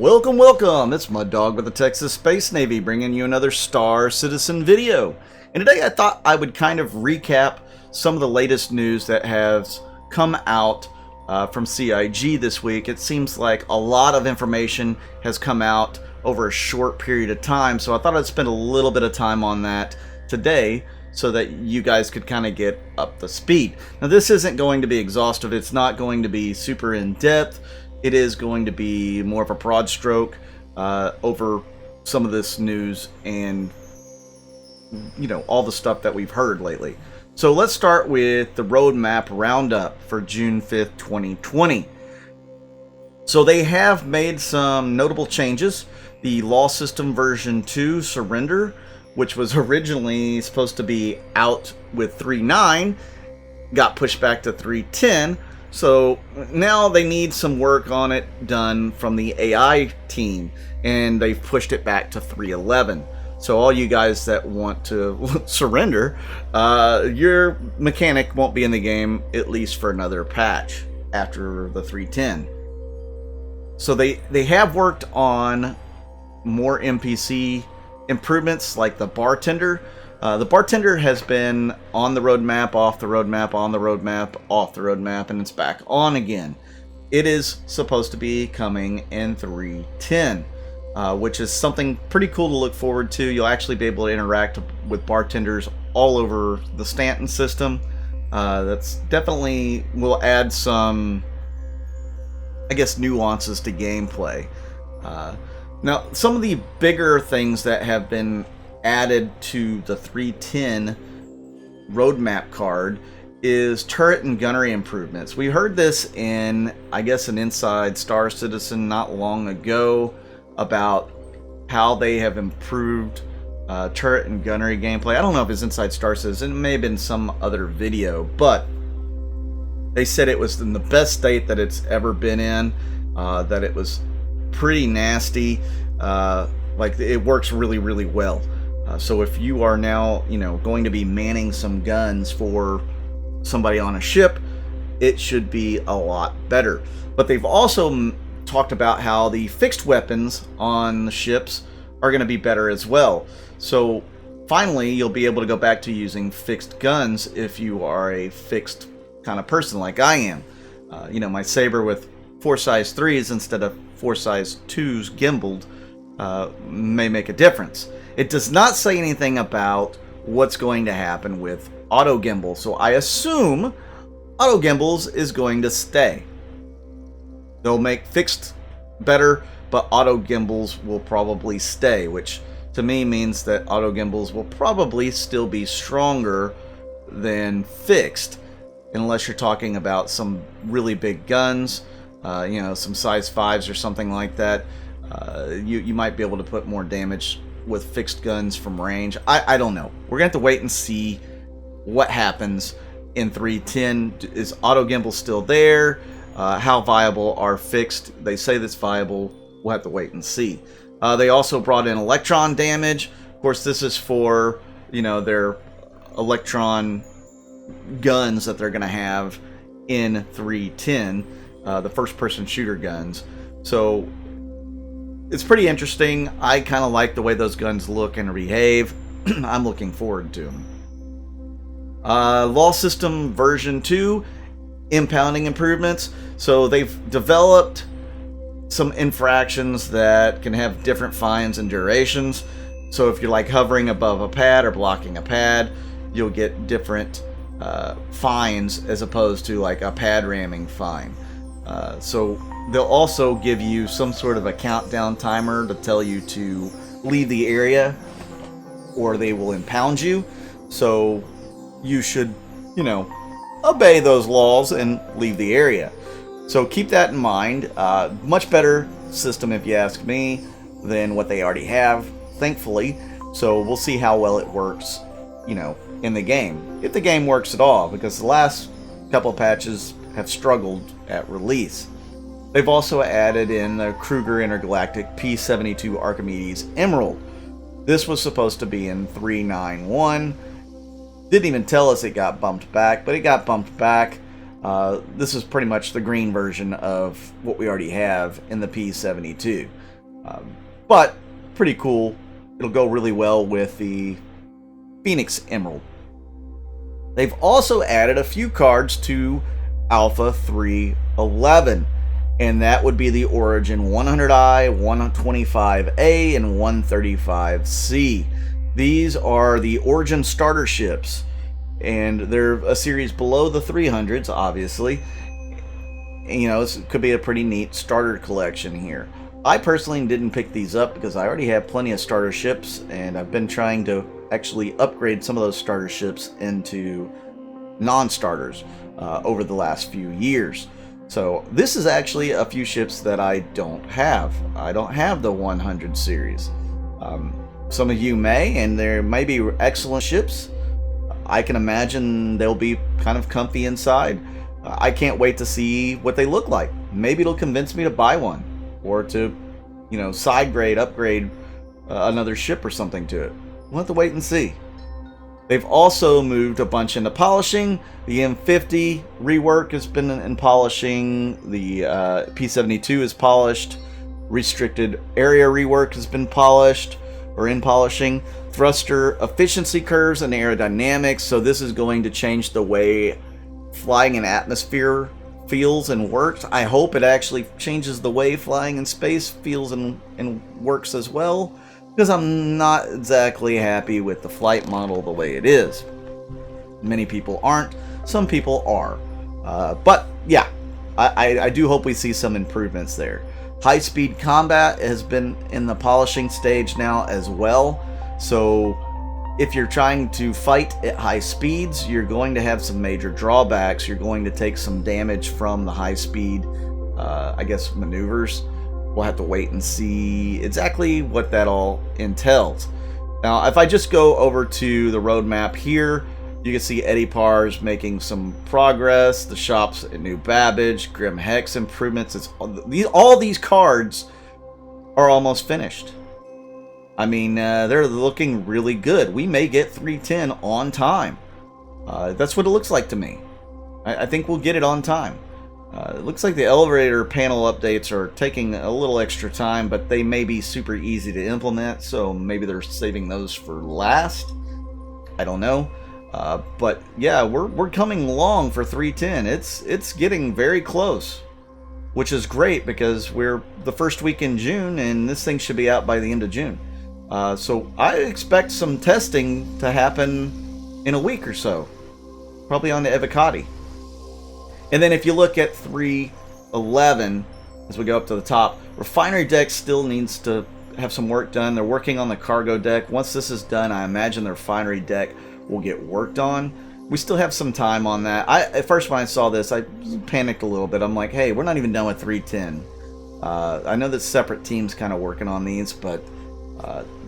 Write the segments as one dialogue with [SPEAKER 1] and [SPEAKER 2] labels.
[SPEAKER 1] Welcome, welcome! It's Mud Dog with the Texas Space Navy bringing you another Star Citizen video. And today I thought I would kind of recap some of the latest news that has come out from CIG this week. It seems like a lot of information has come out over a short period of time, so I thought I'd spend a little bit of time on that today so that you guys could kind of get up to speed. Now, this isn't going to be exhaustive. It's not going to be super in-depth. It is going to be more of a broad stroke over some of this news and, you know, all the stuff that we've heard lately. So let's start with the roadmap roundup for June 5th, 2020. So they have made some notable changes. The Law System version 2 surrender, which was originally supposed to be out with 3.9, got pushed back to 3.10. So now they need some work on it done from the AI team, and they've pushed it back to 3.11. So all you guys that want to surrender, your mechanic won't be in the game at least for another patch after the 3.10. So they have worked on more NPC improvements like the Bartender. The Bartender has been on the roadmap, off the roadmap, on the roadmap, off the roadmap, and it's back on again. It is supposed to be coming in 3.10, which is something pretty cool to look forward to. You'll actually be able to interact with bartenders all over the Stanton system. That's definitely will add some, I guess, nuances to gameplay. Now, some of the bigger things that have been added to the 3.10 roadmap card is turret and gunnery improvements. We heard this in, I guess, an Inside Star Citizen not long ago about how they have improved turret and gunnery gameplay. I don't know if it's Inside Star Citizen, it may have been some other video, but they said it was in the best state that it's ever been in, that it was pretty nasty, like it works really, really well. So if you are now, going to be manning some guns for somebody on a ship, it should be a lot better. But they've also talked about how the fixed weapons on the ships are going to be better as well. So finally, you'll be able to go back to using fixed guns if you are a fixed kind of person like I am. My saber with 4 size 3s instead of 4 size 2s gimbaled may make a difference. It does not say anything about what's going to happen with auto gimbal, so I assume auto gimbals is going to stay. They'll make fixed better, but auto gimbals will probably stay, which to me means that auto gimbals will probably still be stronger than fixed, unless you're talking about some really big guns, some size 5s or something like that. You might be able to put more damage with fixed guns from range. I don't know. We're going to have to wait and see what happens in 3.10. Is auto gimbal still there? How viable are fixed? They say that's viable. We'll have to wait and see. They also brought in electron damage. Of course, this is for, their electron guns that they're going to have in 3.10, the first-person shooter guns. So it's pretty interesting. I kind of like the way those guns look and behave. I'm looking forward to them. Law System version 2, impounding improvements. So they've developed some infractions that can have different fines and durations. So if you're like hovering above a pad or blocking a pad, you'll get different fines as opposed to like a pad ramming fine. So they'll also give you some sort of a countdown timer to tell you to leave the area or they will impound you. So you should, obey those laws and leave the area. So keep that in mind. Much better system, if you ask me, than what they already have, thankfully. So we'll see how well it works, in the game. If the game works at all, because the last couple of patches have struggled at release. They've also added in the Kruger Intergalactic P-72 Archimedes Emerald. This was supposed to be in 3.9.1. Didn't even tell us it got bumped back, but it got bumped back. This is pretty much the green version of what we already have in the P-72. But pretty cool. It'll go really well with the Phoenix Emerald. They've also added a few cards to Alpha 3.11, and that would be the Origin 100i, 125A, and 135C. These are the Origin starter ships, and they're a series below the 300s, obviously. You know, it could be a pretty neat starter collection here. I personally didn't pick these up because I already have plenty of starter ships, and I've been trying to actually upgrade some of those starter ships into non-starters over the last few years. So this is actually a few ships that I don't have. I don't have the 100 series. Some of you may, and there may be excellent ships. I can imagine they'll be kind of comfy inside. I can't wait to see what they look like. Maybe it'll convince me to buy one, or to, you know, side grade, upgrade another ship or something to it. We'll have to wait and see. They've also moved a bunch into polishing. The M50 rework has been in polishing. The P72 is polished. Restricted area rework has been polished or in polishing. Thruster efficiency curves and aerodynamics. So this is going to change the way flying in atmosphere feels and works. I hope it actually changes the way flying in space feels and works as well, because I'm not exactly happy with the flight model the way it is. Many people aren't, some people are. But yeah, I do hope we see some improvements there. High-speed combat has been in the polishing stage now as well. So if you're trying to fight at high speeds, you're going to have some major drawbacks. You're going to take some damage from the high-speed, I guess, maneuvers. We'll have to wait and see exactly what that all entails. Now, if I just go over to the roadmap here, you can see Eddie Parr's making some progress. The shops at New Babbage, Grim Hex improvements. All these cards are almost finished. I mean, they're looking really good. We may get 310 on time. That's what it looks like to me. I think we'll get it on time. It looks like the elevator panel updates are taking a little extra time, but they may be super easy to implement, so maybe they're saving those for last. I don't know. But yeah, we're coming along for 310. It's getting very close, which is great because we're the first week in June, and this thing should be out by the end of June. So I expect some testing to happen in a week or so, probably on the Evocati. And then if you look at 311, as we go up to the top, refinery deck still needs to have some work done. They're working on the cargo deck. Once this is done, I imagine the refinery deck will get worked on. We still have some time on that. At first when I saw this, I panicked a little bit. I'm like, hey, we're not even done with 310. I know that separate teams kind of working on these, but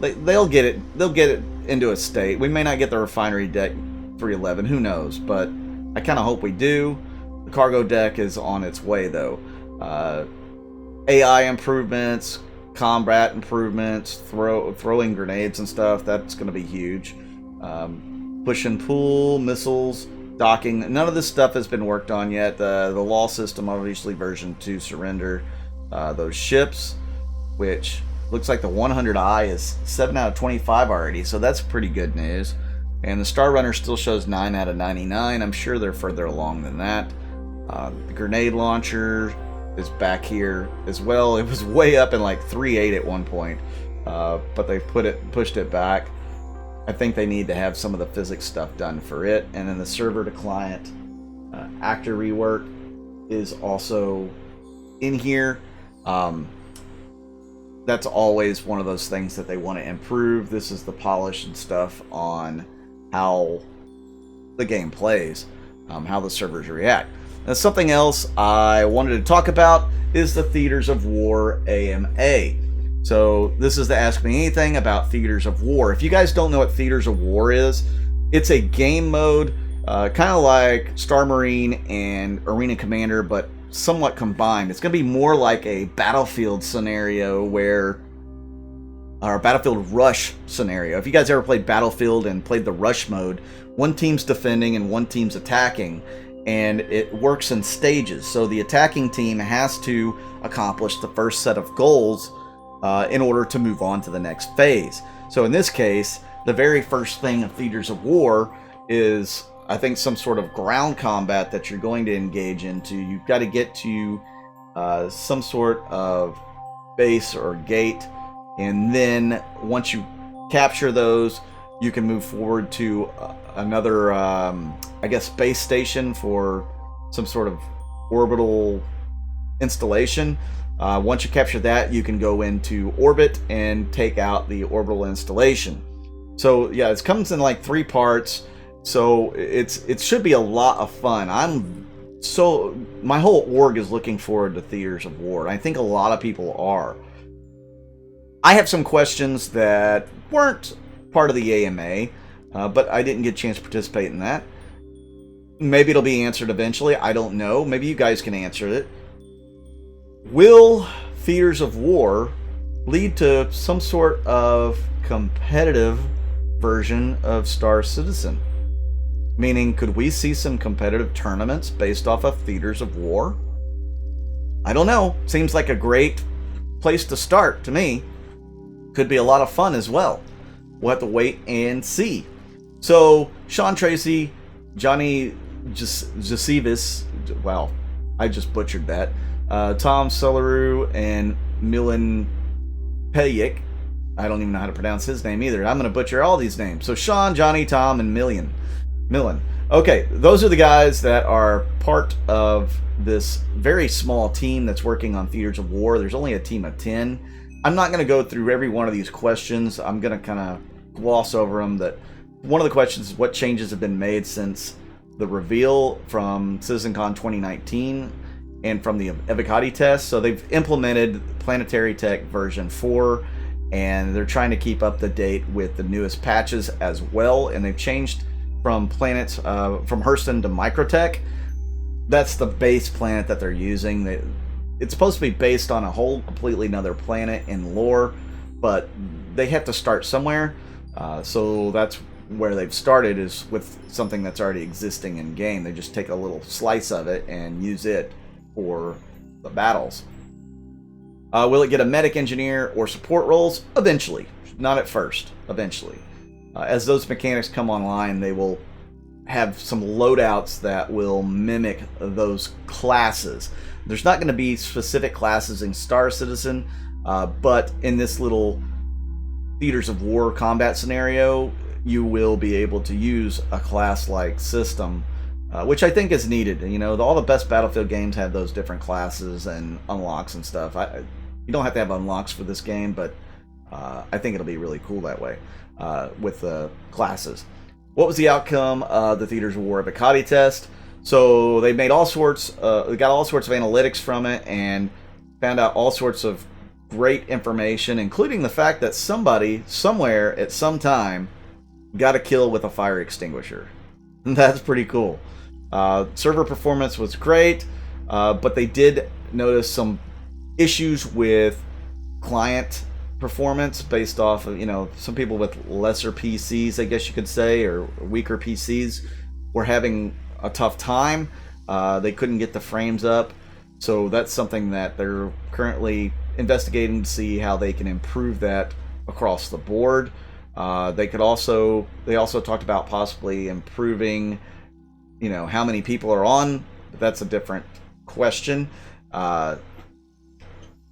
[SPEAKER 1] they'll get it. They'll get it into a state. We may not get the refinery deck 311. Who knows? But I kind of hope we do. The cargo deck is on its way, though. AI improvements, combat improvements, throwing grenades and stuff. That's going to be huge. Push and pull, missiles, docking. None of this stuff has been worked on yet. The law system, obviously, version 2 surrender those ships, which looks like the 100i is 7 out of 25 already, so that's pretty good news. And the Star Runner still shows 9 out of 99. I'm sure they're further along than that. The grenade launcher is back here as well. It was way up in like 3.8 at one point, but they've pushed it back. I think they need to have some of the physics stuff done for it. And then the server to client actor rework is also in here. That's always one of those things that they want to improve. This is the polish and stuff on how the game plays, how the servers react. Now, something else I wanted to talk about is the Theaters of War AMA. So this is the Ask Me Anything about Theaters of War. If you guys don't know what Theaters of War is, it's a game mode kind of like Star Marine and Arena Commander, but somewhat combined. It's going to be more like a Battlefield scenario or Battlefield Rush scenario. If you guys ever played Battlefield and played the Rush mode, one team's defending and one team's attacking, and it works in stages. So the attacking team has to accomplish the first set of goals in order to move on to the next phase. So in this case, the very first thing of Theaters of War is, I think, some sort of ground combat that you're going to engage into. You've got to get to some sort of base or gate, and then once you capture those, you can move forward to another, I guess, base station for some sort of orbital installation. Once you capture that, you can go into orbit and take out the orbital installation. So yeah, it comes in like 3 parts. So it should be a lot of fun. My whole org is looking forward to Theaters of War. I think a lot of people are. I have some questions that weren't part of the AMA, but I didn't get a chance to participate in that. Maybe it'll be answered eventually. I don't know. Maybe you guys can answer it. Will Theaters of War lead to some sort of competitive version of Star Citizen? Meaning, could we see some competitive tournaments based off of Theaters of War? I don't know. Seems like a great place to start to me. Could be a lot of fun as well. We'll have to wait and see. So, Sean Tracy, Johnny Jasivis, wow, I just butchered that. Tom Celeru and Milan Pejik. I don't even know how to pronounce his name either. I'm going to butcher all these names. So Sean, Johnny, Tom, and Milan. Okay, those are the guys that are part of this very small team that's working on Theaters of War. There's only a team of 10. I'm not going to go through every one of these questions. I'm going to kind of gloss over them. That one of the questions is what changes have been made since the reveal from CitizenCon 2019 and from the Evocati test. So they've implemented Planetary Tech version 4, and they're trying to keep up to date with the newest patches as well. And they've changed from planets, from Hurston to Microtech. That's the base planet that they're using. It's supposed to be based on a whole completely another planet in lore, but they have to start somewhere. So that's where they've started, is with something that's already existing in game. They just take a little slice of it and use it for the battles. Will it get a medic engineer or support roles? Eventually. Not at first. Eventually. As those mechanics come online, they will have some loadouts that will mimic those classes. There's not going to be specific classes in Star Citizen, but in this little Theaters of War combat scenario, you will be able to use a class-like system, which I think is needed. You know, all the best Battlefield games have those different classes and unlocks and stuff. You don't have to have unlocks for this game, but I think it'll be really cool that way with the classes. What was the outcome of the Theaters of War Evocati test? So they made all sorts, they got all sorts of analytics from it and found out all sorts of great information, including the fact that somebody, somewhere, at some time, got a kill with a fire extinguisher. That's pretty cool. Server performance was great, but they did notice some issues with client performance based off of, some people with lesser PCs, I guess you could say, or weaker PCs were having a tough time. They couldn't get the frames up. So that's something that they're currently investigating to see how they can improve that across the board. They also talked about possibly improving, how many people are on. But that's a different question.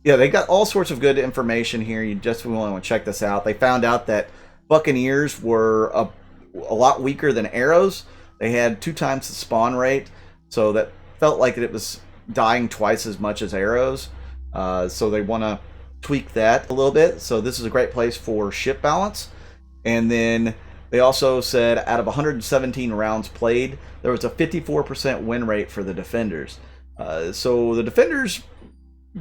[SPEAKER 1] Yeah, they got all sorts of good information here. You just want to check this out. They found out that Buccaneers were a lot weaker than arrows. They had 2 times the spawn rate, so that felt like it was dying twice as much as arrows. So they want to tweak that a little bit. So this is a great place for ship balance. And then they also said out of 117 rounds played, there was a 54% win rate for the defenders. So the defenders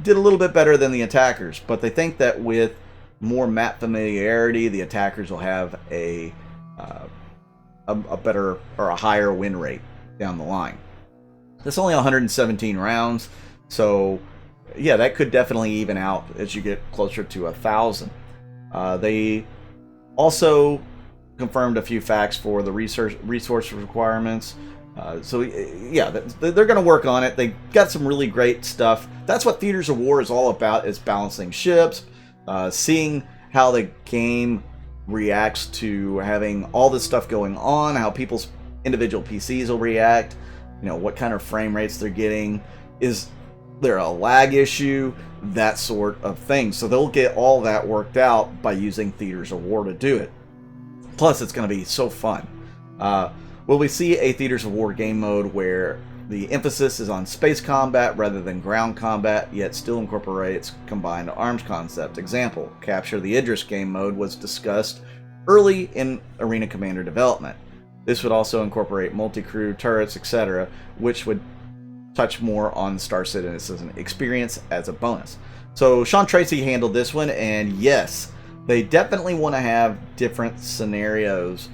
[SPEAKER 1] did a little bit better than the attackers, but they think that with more map familiarity, the attackers will have a better or a higher win rate down the line. That's only 117 rounds, so yeah, that could definitely even out as you get closer to 1,000. They also confirmed a few facts for the resource requirements. So yeah, they're going to work on it. They got some really great stuff. That's what Theaters of War is all about, is balancing ships, Seeing how the game reacts to having all this stuff going on, how people's individual PCs will react, what kind of frame rates they're getting, is there a lag issue, that sort of thing. So they'll get all that worked out by using Theaters of War to do it. Plus, it's going to be so fun. Will we see a Theaters of War game mode where the emphasis is on space combat rather than ground combat, yet still incorporates combined arms concept? Example, Capture the Idris game mode was discussed early in Arena Commander development. This would also incorporate multi-crew, turrets, etc., which would touch more on Star Citizen experience as a bonus. So Sean Tracy handled this one, and yes, they definitely want to have different scenarios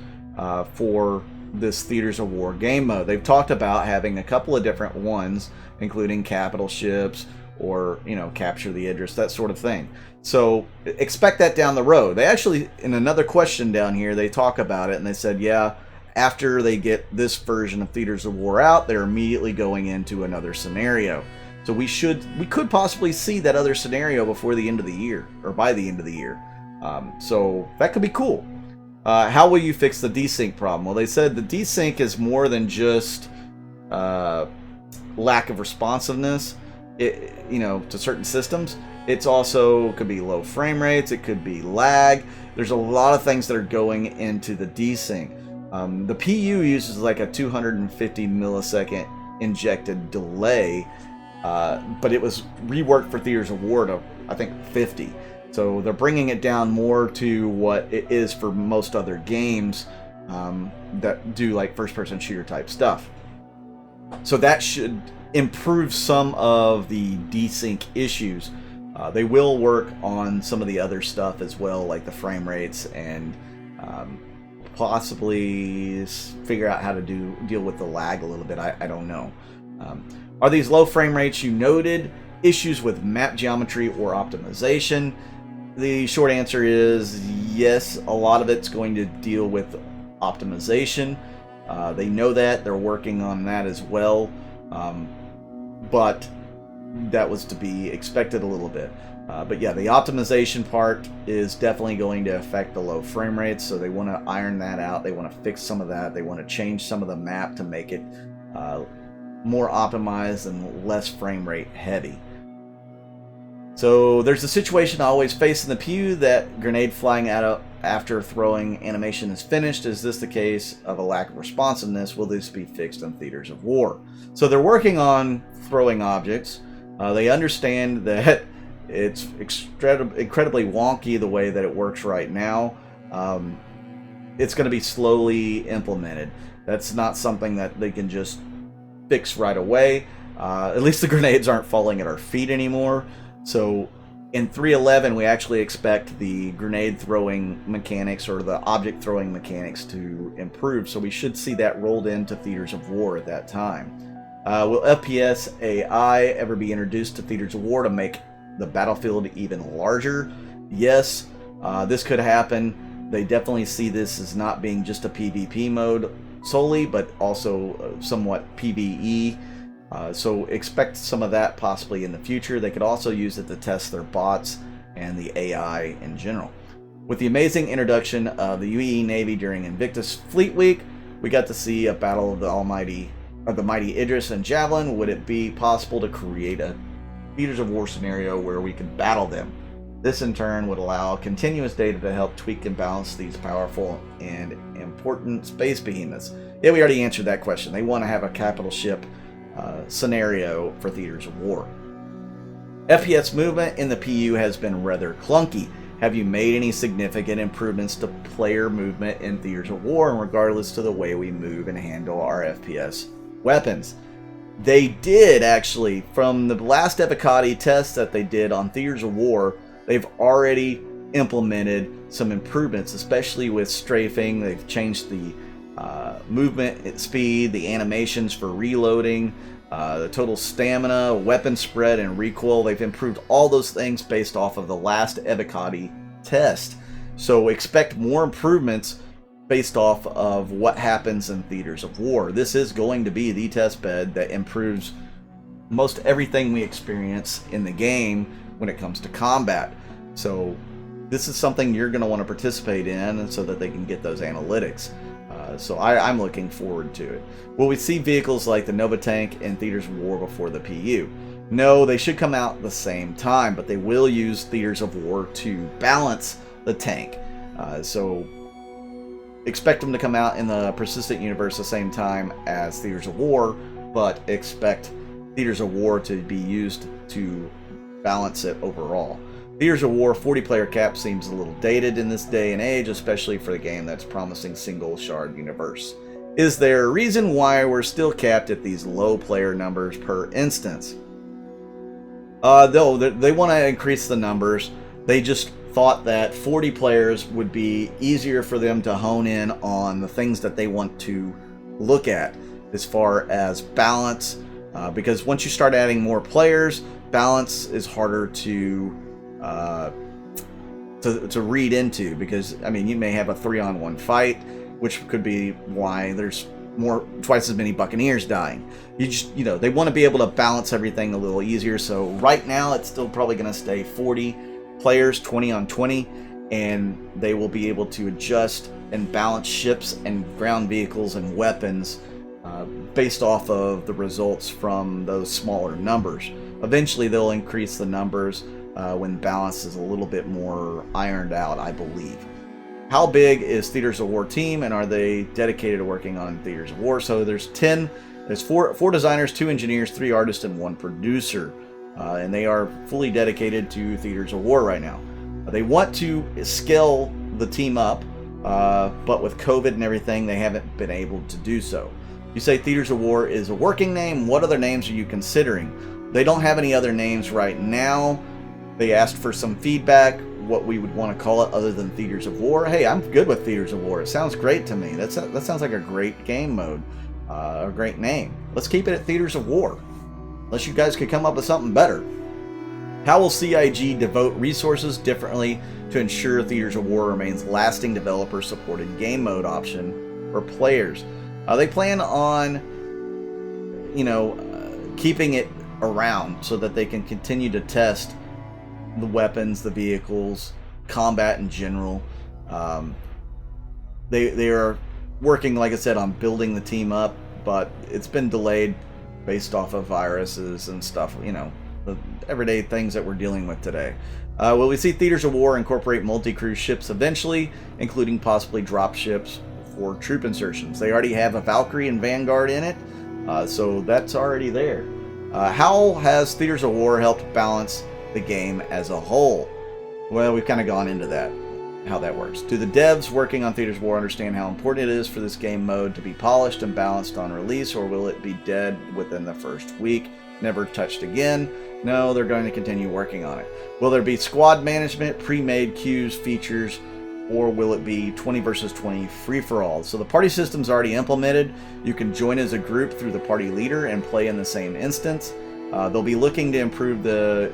[SPEAKER 1] for this Theaters of War game mode. They've talked about having a couple of different ones, including capital ships or, Capture the Idris, that sort of thing. So expect that down the road. They actually, in another question down here, they talk about it, and they said, yeah, after they get this version of Theaters of War out, they're immediately going into another scenario. So we could possibly see that other scenario before the end of the year, or by the end of the year. So that could be cool. How will you fix the desync problem? Well, they said the desync is more than just lack of responsiveness, to certain systems. It's also could be low frame rates. It could be lag. There's a lot of things that are going into the desync. The PU uses like a 250 millisecond injected delay, but it was reworked for Theaters of War to, I think, 50. So they're bringing it down more to what it is for most other games that do like first-person shooter type stuff. So that should improve some of the desync issues. They will work on some of the other stuff as well, like the frame rates, and possibly figure out how to deal with the lag a little bit. I don't know. Are these low frame rates you noted issues with map geometry or optimization? The short answer is yes. A lot of it's going to deal with optimization. They know that. They're working on that as well. But that was to be expected a little bit. But yeah, the optimization part is definitely going to affect the low frame rates, so they want to iron that out. They want to fix some of that. They want to change some of the map to make it more optimized and less frame rate heavy. So there's a situation I always face in the PU that grenade flying out after throwing animation is finished. Is this the case of a lack of responsiveness? Will this be fixed in Theaters of War? So they're working on throwing objects. They understand that it's incredibly wonky the way that it works right now. It's going to be slowly implemented. That's not something that they can just fix right away. At least the grenades aren't falling at our feet anymore. So in 3.11, we actually expect the grenade throwing mechanics or the object throwing mechanics to improve. So we should see that rolled into Theaters of War at that time. Will FPS AI ever be introduced to Theaters of War to make the battlefield even larger? Yes, this could happen. They definitely see this as not being just a PvP mode solely, but also somewhat PvE. So expect some of that possibly in the future. They could also use it to test their bots and the AI in general. With the amazing introduction of the UE Navy during Invictus Fleet Week, we got to see a battle of the mighty Idris and Javelin. Would it be possible to create a Theaters of War scenario where we could battle them? This in turn would allow continuous data to help tweak and balance these powerful and important space behemoths. Yeah, we already answered that question. They want to have a capital ship scenario for Theaters of War. FPS movement in the PU has been rather clunky. Have you made any significant improvements to player movement in Theaters of War, and regardless to the way we move and handle our FPS weapons? They did actually. From the last Evocati test that they did on Theaters of War, they've already implemented some improvements, especially with strafing. They've changed the movement speed, the animations for reloading, the total stamina, weapon spread, and recoil. They've improved all those things based off of the last Evocati test. So expect more improvements based off of what happens in Theaters of War. This is going to be the test bed that improves most everything we experience in the game when it comes to combat. So this is something you're going to want to participate in, and so that they can get those analytics. So I'm looking forward to it. Will we see vehicles like the Nova Tank in Theaters of War before the PU? No, they should come out at the same time, but they will use Theaters of War to balance the tank. So expect them to come out in the Persistent Universe the same time as Theaters of War, but expect Theaters of War to be used to balance it overall. Theaters of War 40-player cap seems a little dated in this day and age, especially for the game that's promising single shard universe. Is there a reason why we're still capped at these low player numbers per instance? Though they want to increase the numbers. They just thought that 40 players would be easier for them to hone in on the things that they want to look at as far as balance, because once you start adding more players, balance is harder to read into, because I mean, you may have a 3-on-1 fight, which could be why there's twice as many Buccaneers dying. They want to be able to balance everything a little easier. So right now it's still probably going to stay 40 players, 20-on-20, and they will be able to adjust and balance ships and ground vehicles and weapons based off of the results from those smaller numbers. Eventually they'll increase the numbers when balance is a little bit more ironed out, I believe. How big is Theaters of War team, and are they dedicated to working on Theaters of War? So there's four designers, 2 engineers, 3 artists, and 1 producer, and they are fully dedicated to Theaters of War right now. They want to scale the team up, but with COVID and everything, they haven't been able to do so. You say Theaters of War is a working name. What other names are you considering? They don't have any other names right now. They asked for some feedback, what we would want to call it other than Theaters of War. Hey, I'm good with Theaters of War. It sounds great to me. That sounds like a great game mode, a great name. Let's keep it at Theaters of War, unless you guys could come up with something better. How will CIG devote resources differently to ensure Theaters of War remains lasting developer-supported game mode option for players? They plan on, keeping it around so that they can continue to test the weapons, the vehicles, combat in general. They are working, like I said, on building the team up, but it's been delayed based off of viruses and stuff, the everyday things that we're dealing with today. Will we see Theaters of War incorporate multi-crew ships eventually, including possibly drop ships for troop insertions? They already have a Valkyrie and Vanguard in it, so that's already there. How has Theaters of War helped balance the game as a whole? Well, we've kind of gone into that, how that works. Do the devs working on Theaters of War understand how important it is for this game mode to be polished and balanced on release, or will it be dead within the first week, never touched again? No, they're going to continue working on it. Will there be squad management, pre-made queues, features, or will it be 20 versus 20 free-for-all? So the party system's already implemented. You can join as a group through the party leader and play in the same instance. They'll be looking to improve the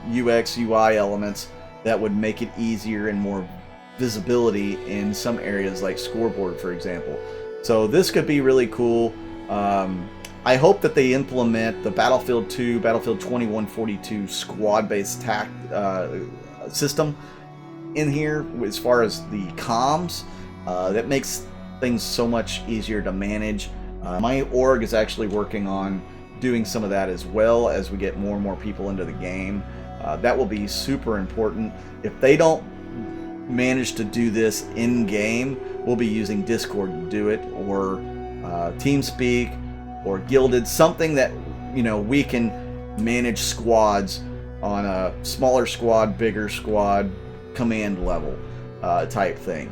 [SPEAKER 1] UX, UI elements that would make it easier and more visibility in some areas like scoreboard, for example. So this could be really cool. I hope that they implement the Battlefield 2, Battlefield 2142 squad-based system in here as far as the comms. That makes things so much easier to manage. My org is actually working on doing some of that as well as we get more and more people into the game. That will be super important. If they don't manage to do this in game, we'll be using Discord to do it, or TeamSpeak, or Guilded, something that we can manage squads on a smaller squad, bigger squad, command level type thing.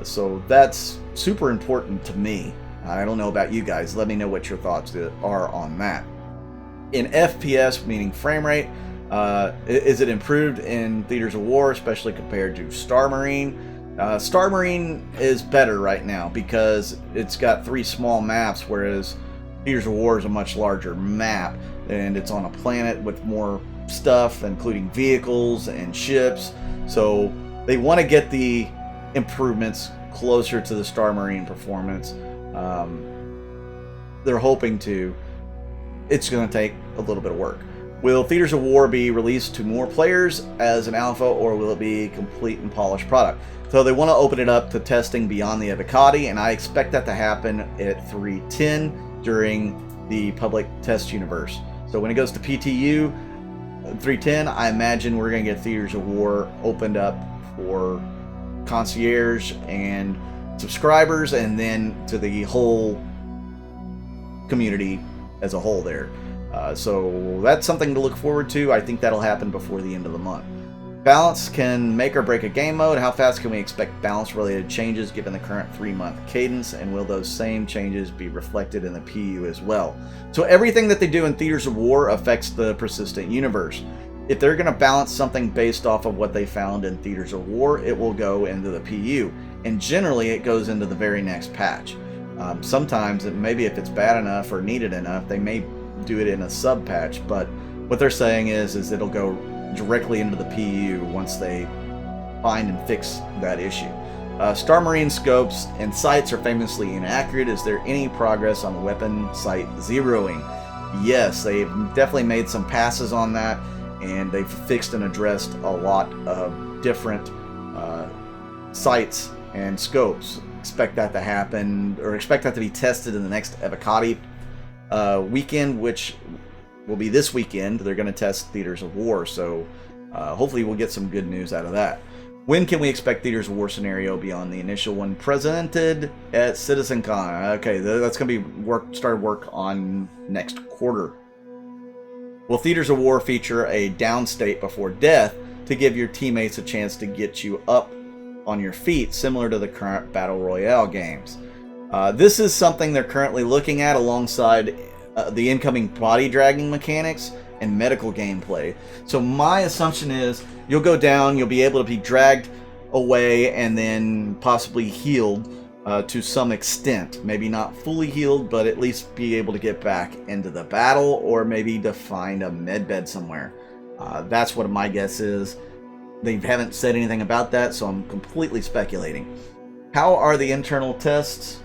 [SPEAKER 1] So that's super important to me. I don't know about you guys. Let me know what your thoughts are on that. In FPS, meaning frame rate, is it improved in Theaters of War, especially compared to Star Marine? Star Marine is better right now because it's got 3 small maps, whereas Theaters of War is a much larger map, and it's on a planet with more stuff, including vehicles and ships. So they want to get the improvements closer to the Star Marine performance. They're hoping to. It's going to take a little bit of work. Will Theaters of War be released to more players as an alpha, or will it be a complete and polished product? So they want to open it up to testing beyond the Avocati, and I expect that to happen at 3.10 during the public test universe. So when it goes to PTU 3.10, I imagine we're going to get Theaters of War opened up for concierge and subscribers, and then to the whole community as a whole there. So that's something to look forward to. I think that'll happen before the end of the month. Balance can make or break a game mode. How fast can we expect balance-related changes given the current 3-month cadence, and will those same changes be reflected in the PU as well? So everything that they do in Theaters of War affects the persistent universe. If they're going to balance something based off of what they found in Theaters of War, it will go into the PU, and generally it goes into the very next patch. Sometimes, maybe if it's bad enough or needed enough, they may do it in a sub patch, but what they're saying is it'll go directly into the PU once they find and fix that issue. Star Marine scopes and sights are famously inaccurate. Is there any progress on weapon sight zeroing? Yes, they've definitely made some passes on that, and they've fixed and addressed a lot of different sights and scopes. Expect that to happen, or expect that to be tested in the next Avocati weekend, which will be this weekend. They're going to test Theaters of War, so hopefully we'll get some good news out of that. When can we expect Theaters of War scenario beyond the initial one presented at CitizenCon? Okay, that's going to be start work on next quarter. Will Theaters of War feature a down state before death to give your teammates a chance to get you up on your feet, similar to the current Battle Royale games? This is something they're currently looking at alongside the incoming body dragging mechanics and medical gameplay. So my assumption is you'll go down, you'll be able to be dragged away, and then possibly healed to some extent. Maybe not fully healed, but at least be able to get back into the battle, or maybe to find a medbed somewhere. That's what my guess is. They haven't said anything about that, so I'm completely speculating. How are the internal tests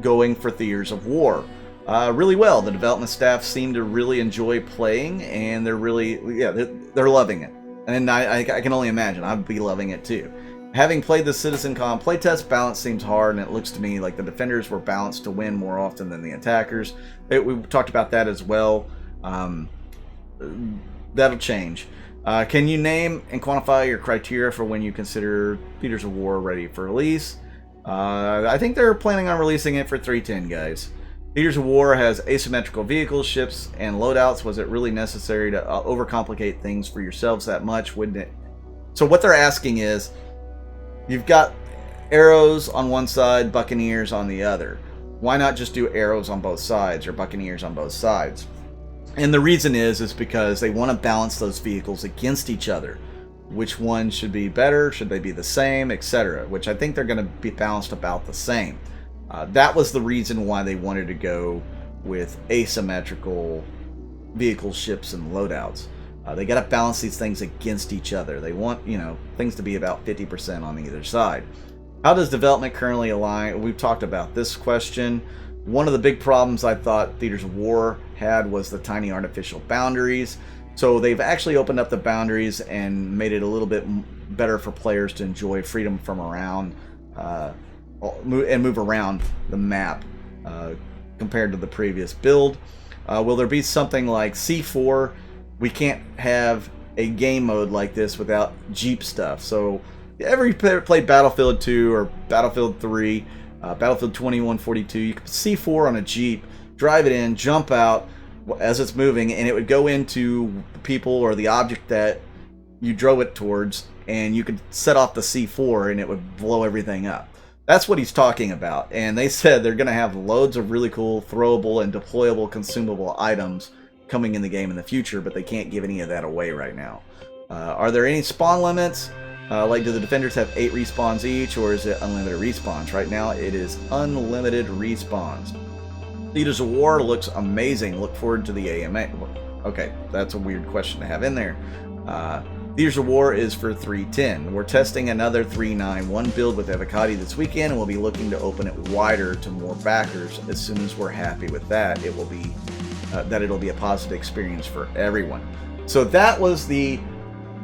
[SPEAKER 1] going for Theaters of War? Really well. The development staff seem to really enjoy playing, and they're loving it. And I can only imagine I'd be loving it too. Having played the CitizenCon playtest, balance seems hard, and it looks to me like the defenders were balanced to win more often than the attackers. We talked about that as well. That'll change. Can you name and quantify your criteria for when you consider Theaters of War ready for release? I think they're planning on releasing it for 3.10, guys. Theaters of War has asymmetrical vehicles, ships, and loadouts. Was it really necessary to overcomplicate things for yourselves that much, wouldn't it? So what they're asking is, you've got arrows on one side, buccaneers on the other. Why not just do arrows on both sides, or buccaneers on both sides? And the reason is because they want to balance those vehicles against each other. Which one should be better? Should they be the same? Etc. Which I think they're going to be balanced about the same. That was the reason why they wanted to go with asymmetrical vehicles, ships, and loadouts. They got to balance these things against each other. They want, things to be about 50% on either side. How does development currently align? We've talked about this question. One of the big problems I thought Theaters of War had was the tiny artificial boundaries. So they've actually opened up the boundaries and made it a little bit better for players to enjoy freedom from around and move around the map compared to the previous build. Will there be something like C4? We can't have a game mode like this without Jeep stuff. So ever you played Battlefield 2 or Battlefield 3, Battlefield 2142, you could C4 on a Jeep, drive it in, jump out as it's moving, and it would go into people or the object that you drove it towards, and you could set off the C4 and it would blow everything up. That's what he's talking about. And they said they're going to have loads of really cool throwable and deployable consumable items coming in the game in the future, but they can't give any of that away right now. Are there any spawn limits? Like, do the defenders have 8 respawns each, or is it unlimited respawns? Right now, it is unlimited respawns. Theaters of War looks amazing. Look forward to the AMA. Okay, that's a weird question to have in there. Theaters of War is for 3.10. We're testing another 3.9.1 build with Avocati this weekend, and we'll be looking to open it wider to more backers. As soon as we're happy with that, it will be that it'll be a positive experience for everyone. So that was the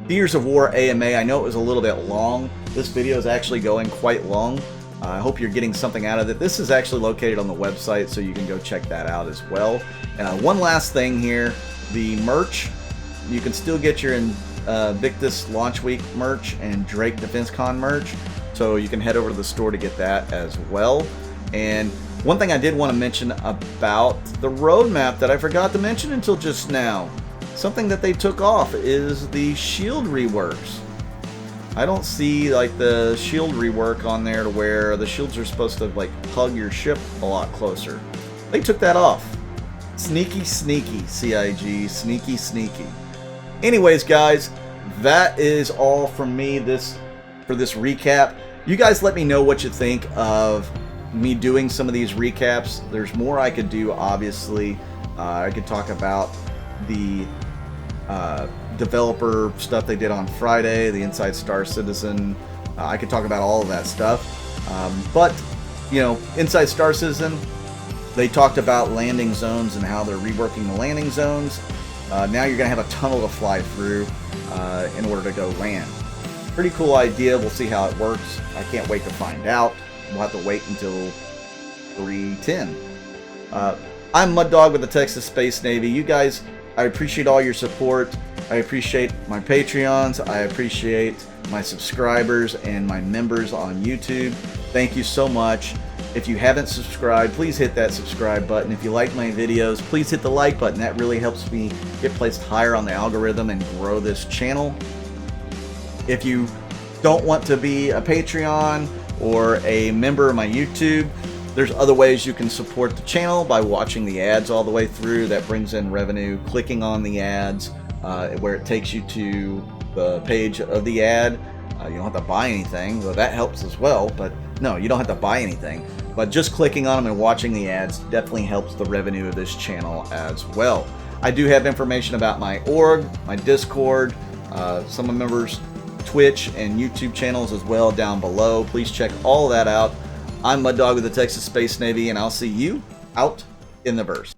[SPEAKER 1] Theaters of War AMA. I know it was a little bit long. This video is actually going quite long. I hope you're getting something out of it. This is actually located on the website, so you can go check that out as well. One last thing here, the merch. You can still get your Invictus Launch Week merch and Drake DefenseCon merch, so you can head over to the store to get that as well. And one thing I did want to mention about the roadmap that I forgot to mention until just now, something that they took off is the shield reworks. I don't see like the shield rework on there to where the shields are supposed to like hug your ship a lot closer. They took that off. Sneaky, sneaky, CIG, sneaky, sneaky. Anyways, guys, that is all from me for this recap. You guys let me know what you think of me doing some of these recaps. There's more I could do, obviously. I could talk about the developer stuff they did on Friday, the Inside Star Citizen. I could talk about all of that stuff. But, you know, Inside Star Citizen, they talked about landing zones and how they're reworking the landing zones. Now you're going to have a tunnel to fly through in order to go land. Pretty cool idea. We'll see how it works. I can't wait to find out. We'll have to wait until 3:10. I'm Mud Dog with the Texas Space Navy. You guys, I appreciate all your support. I appreciate my Patreons. I appreciate my subscribers and my members on YouTube. Thank you so much. If you haven't subscribed, please hit that subscribe button. If you like my videos, please hit the like button. That really helps me get placed higher on the algorithm and grow this channel. If you don't want to be a Patreon or a member of my YouTube, there's other ways you can support the channel by watching the ads all the way through. That brings in revenue. Clicking on the ads where it takes you to the page of the ad. You don't have to buy anything. Well, that helps as well, but no, you don't have to buy anything. But just clicking on them and watching the ads definitely helps the revenue of this channel as well. I do have information about my org, my Discord, some of members' Twitch and YouTube channels as well down below. Please check all that out. I'm Mud Dog with the Texas Space Navy, and I'll see you out in the verse.